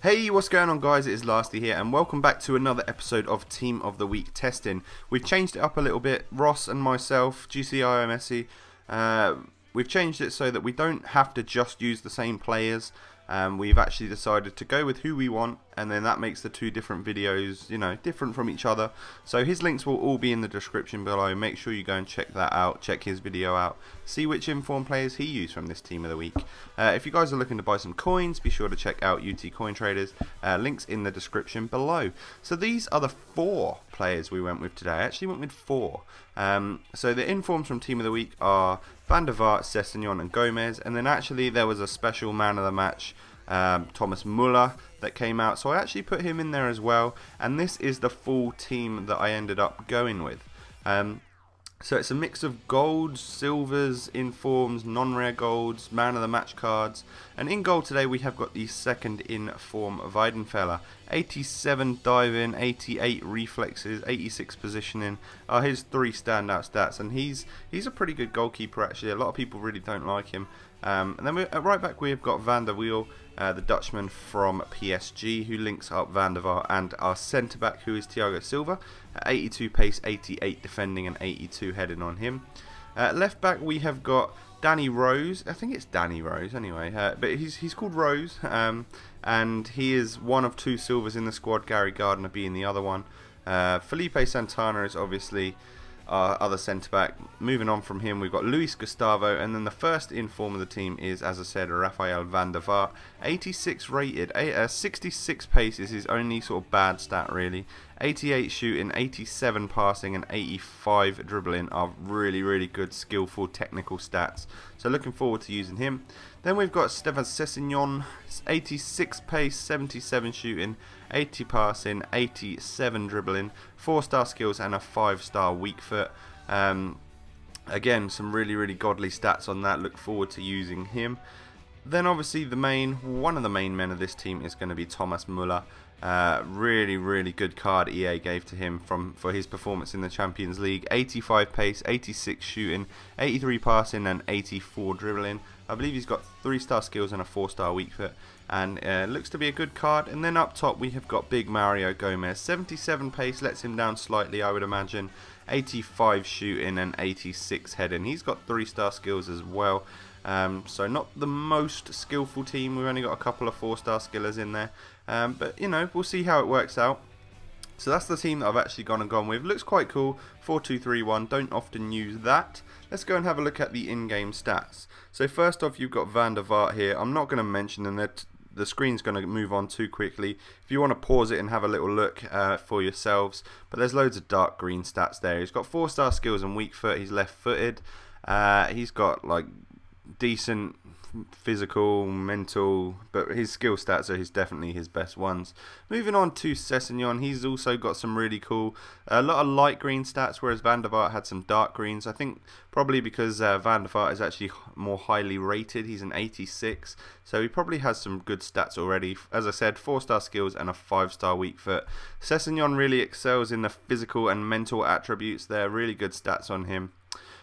Hey, what's going on guys, it is Lasty here and welcome back to another episode of Team of the Week testing. We've changed it up a little bit, Ross and myself, GCIIMessi, we've changed it so that we don't have to just use the same players. We've actually decided to go with who we want, and then that makes the two different videos, you know, different from each other. So his links will all be in the description below. Make sure you go and check that out, check his video out, see which informed players he used from this Team of the Week. If you guys are looking to buy some coins, be sure to check out UT Coin Traders, links in the description below. So these are the 4 players we went with today. I actually went with 4. So the informs from Team of the Week are Van der Vaart, Sessegnon and Gomez, and then actually there was a special man of the match, Thomas Müller, that came out, so I actually put him in there as well, and this is the full team that I ended up going with. So it's a mix of golds, silvers, informs, non-rare golds, man of the match cards, and in gold today we have got the second inform Weidenfeller. 87 diving, 88 reflexes, 86 positioning are his 3 standout stats, and he's a pretty good goalkeeper actually. A lot of people really don't like him. And then at right back we have got Van der Wiel, the Dutchman from PSG, who links up Van der Vaart, and our centre back, who is Thiago Silva, 82 pace, 88 defending and 82 heading on him. Left back we have got Danny Rose. I think it's Danny Rose anyway, but he's called Rose, and he is one of 2 silvers in the squad, Gary Gardner being the other one. Felipe Santana is obviously our other centre back. Moving on from him, we've got Luis Gustavo, and then the first inform of the team is, as I said, Rafael van der Vaart, 86 rated, 66 pace is his only sort of bad stat really. 88 shooting, 87 passing and 85 dribbling are really good, skillful, technical stats. So looking forward to using him. Then we've got Stefan Sessegnon, 86 pace, 77 shooting, 80 passing, 87 dribbling, 4-star skills and a 5-star weak foot. Again, some really godly stats on that. Look forward to using him. Then obviously one of the main men of this team is going to be Thomas Müller. Really good card EA gave to him for his performance in the Champions League. 85 pace, 86 shooting, 83 passing and 84 dribbling. I believe he's got 3-star skills and a 4-star weak foot, and looks to be a good card. And then up top we have got Big Mario Gomez. 77 pace, lets him down slightly I would imagine. 85 shooting and 86 heading. He's got 3-star skills as well. So not the most skillful team. We've only got a couple of 4-star skillers in there, but you know, we'll see how it works out. So that's the team that I've actually gone with. Looks quite cool. 4-2-3-1. Don't often use that. Let's go and have a look at the in-game stats. So first off, you've got Van der Vaart here. I'm not going to mention them. The screen's going to move on too quickly. If you want to pause it and have a little look for yourselves, but there's loads of dark green stats there. He's got 4-star skills and weak foot. He's left-footed. He's got like decent physical, mental, but his skill stats are definitely his best ones. Moving on to Sessegnon, he's also got some really cool, a lot of light green stats, whereas Van der Vaart had some dark greens. I think probably because Van der Vaart is actually more highly rated. He's an 86, so he probably has some good stats already. As I said, 4-star skills and a 5-star weak foot. Sessegnon really excels in the physical and mental attributes there. Really good stats on him.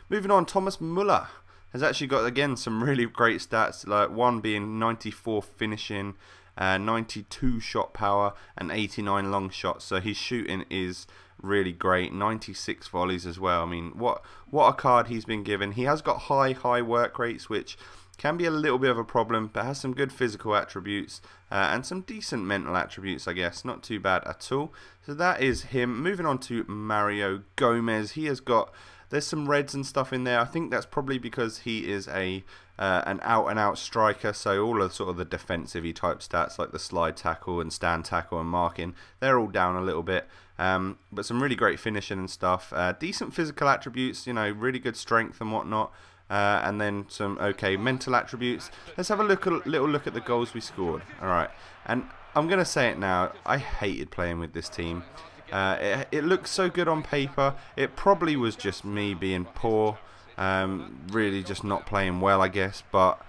Moving on, Thomas Müller has actually got, again, some really great stats, like one being 94 finishing, 92 shot power and 89 long shots. So his shooting is really great. 96 volleys as well. I mean, what a card he's been given. He has got high work rates, which can be a little bit of a problem, but has some good physical attributes and some decent mental attributes, I guess. Not too bad at all. So that is him. Moving on to Mario Gomez. He has got, there's some reds and stuff in there. I think that's probably because he is an out-and-out striker, so all of sort of the defensive-y type stats like the slide tackle and stand tackle and marking, they're all down a little bit. But some really great finishing and stuff. Decent physical attributes, you know, really good strength and whatnot. And then some okay mental attributes. Let's have a little look at the goals we scored. Alright, and I'm going to say it now, I hated playing with this team. It looks so good on paper. It probably was just me being poor, really just not playing well, I guess, but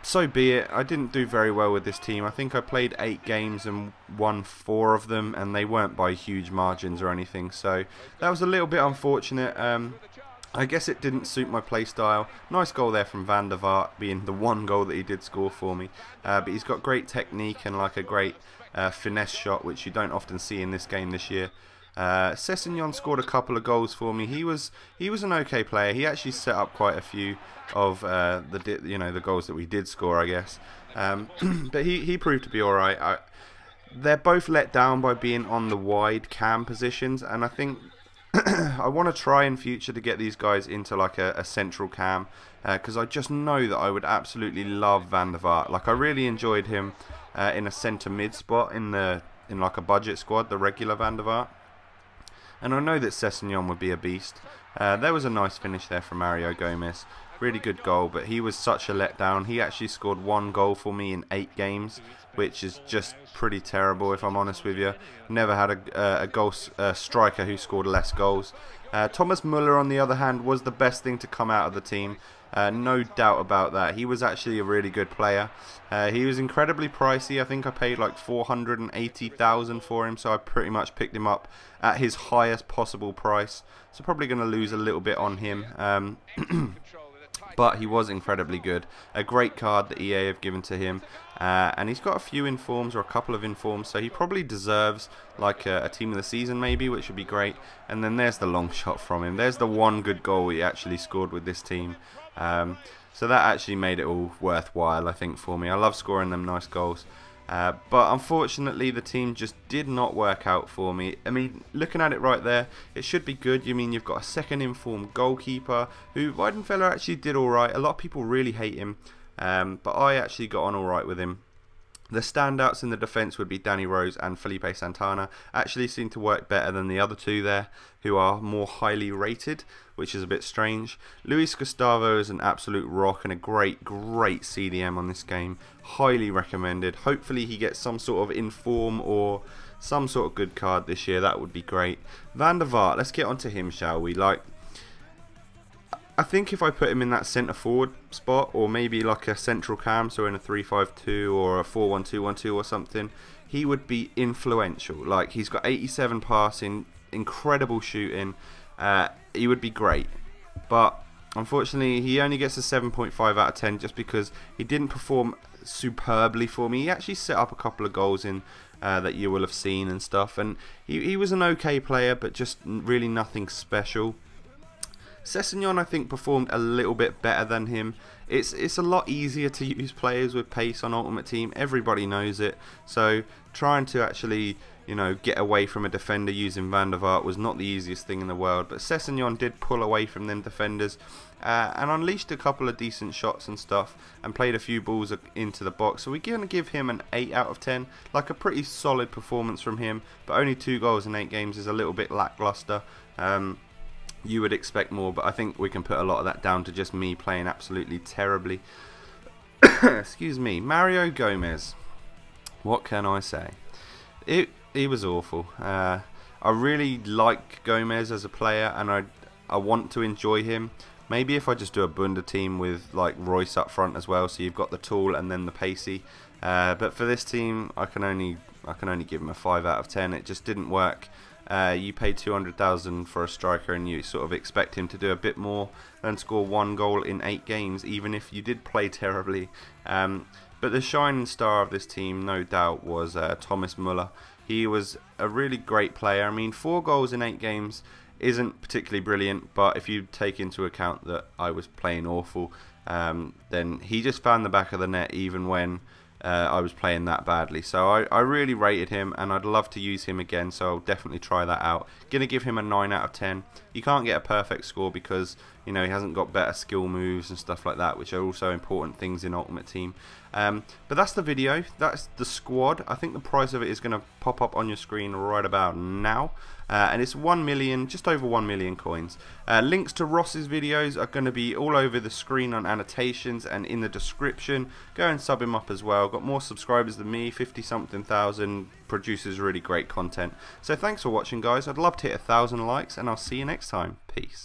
so be it. I didn't do very well with this team. I think I played 8 games and won 4 of them, and they weren't by huge margins or anything, so that was a little bit unfortunate. I guess it didn't suit my playstyle. Nice goal there from Van der Vaart, being the one goal that he did score for me. But he's got great technique and like a great finesse shot, which you don't often see in this game this year. Sessegnon scored a couple of goals for me. He was an okay player. He actually set up quite a few of the goals that we did score, I guess. But he proved to be alright. They're both let down by being on the wide cam positions, and I think I want to try in future to get these guys into like a central cam, because I just know that I would absolutely love Van der Vaart. Like, I really enjoyed him in a centre mid spot in like a budget squad, the regular Van der Vaart. And I know that Sessegnon would be a beast. There was a nice finish there from Mario Gomez. Really good goal, but he was such a letdown. He actually scored 1 goal for me in 8 games, which is just pretty terrible, if I'm honest with you. Never had a goal striker who scored less goals. Thomas Müller, on the other hand, was the best thing to come out of the team. No doubt about that. He was actually a really good player. He was incredibly pricey. I think I paid like 480,000 for him, so I pretty much picked him up at his highest possible price. So probably going to lose a little bit on him. But he was incredibly good. A great card that EA have given to him. And he's got a few informs, or a couple of informs, so he probably deserves like a team of the season maybe, which would be great. And then there's the long shot from him. There's the one good goal he actually scored with this team. So that actually made it all worthwhile, I think, for me. I love scoring them nice goals. But unfortunately the team just did not work out for me. I mean, looking at it right there, it should be good. You mean you've got a second informed goalkeeper who Weidenfeller actually did alright. A lot of people really hate him, but I actually got on alright with him. The standouts in the defence would be Danny Rose and Felipe Santana. Actually seem to work better than the other two there, who are more highly rated, which is a bit strange. Luis Gustavo is an absolute rock and a great CDM on this game. Highly recommended. Hopefully he gets some sort of inform or some sort of good card this year. That would be great. Van der Vaart, let's get onto him, shall we? I think if I put him in that centre forward spot, or maybe like a central cam, so in a 3-5-2 or a 4-1-2-1-2 or something, he would be influential. Like, he's got 87 passing, incredible shooting. He would be great. But unfortunately, he only gets a 7.5 out of 10 just because he didn't perform superbly for me. He actually set up a couple of goals in that you will have seen and stuff, and he was an okay player, but just really nothing special. Sessegnon, I think, performed a little bit better than him. It's a lot easier to use players with pace on Ultimate Team. Everybody knows it. So trying to actually, get away from a defender using Van der Vaart was not the easiest thing in the world. But Sessegnon did pull away from them defenders and unleashed a couple of decent shots and stuff, and played a few balls into the box. So we're going to give him an 8 out of 10. Like, a pretty solid performance from him. But only 2 goals in 8 games is a little bit lackluster. You would expect more, but I think we can put a lot of that down to just me playing absolutely terribly. Excuse me. Mario Gomez. What can I say? He was awful. I really like Gomez as a player, and I want to enjoy him. Maybe if I just do a Bunda team with like Royce up front as well, so you've got the tall and then the pacey. But for this team, I can only give him a 5 out of 10. It just didn't work. You pay 200,000 for a striker, and you sort of expect him to do a bit more than score 1 goal in 8 games, even if you did play terribly. But the shining star of this team, no doubt, was Thomas Müller. He was a really great player. I mean, 4 goals in 8 games isn't particularly brilliant, but if you take into account that I was playing awful, then he just found the back of the net even when I was playing that badly. So I really rated him, and I'd love to use him again, so I'll definitely try that out. Gonna give him a 9 out of 10. You can't get a perfect score because he hasn't got better skill moves and stuff like that, which are also important things in Ultimate Team. But that's the video. That's the squad. I think the price of it is going to pop up on your screen right about now. And it's 1 million, just over 1 million coins. Links to Ross's videos are going to be all over the screen on annotations and in the description. Go and sub him up as well. Got more subscribers than me, 50-something thousand. Produces really great content. So thanks for watching, guys. I'd love to hit 1,000 likes, and I'll see you next time. Peace.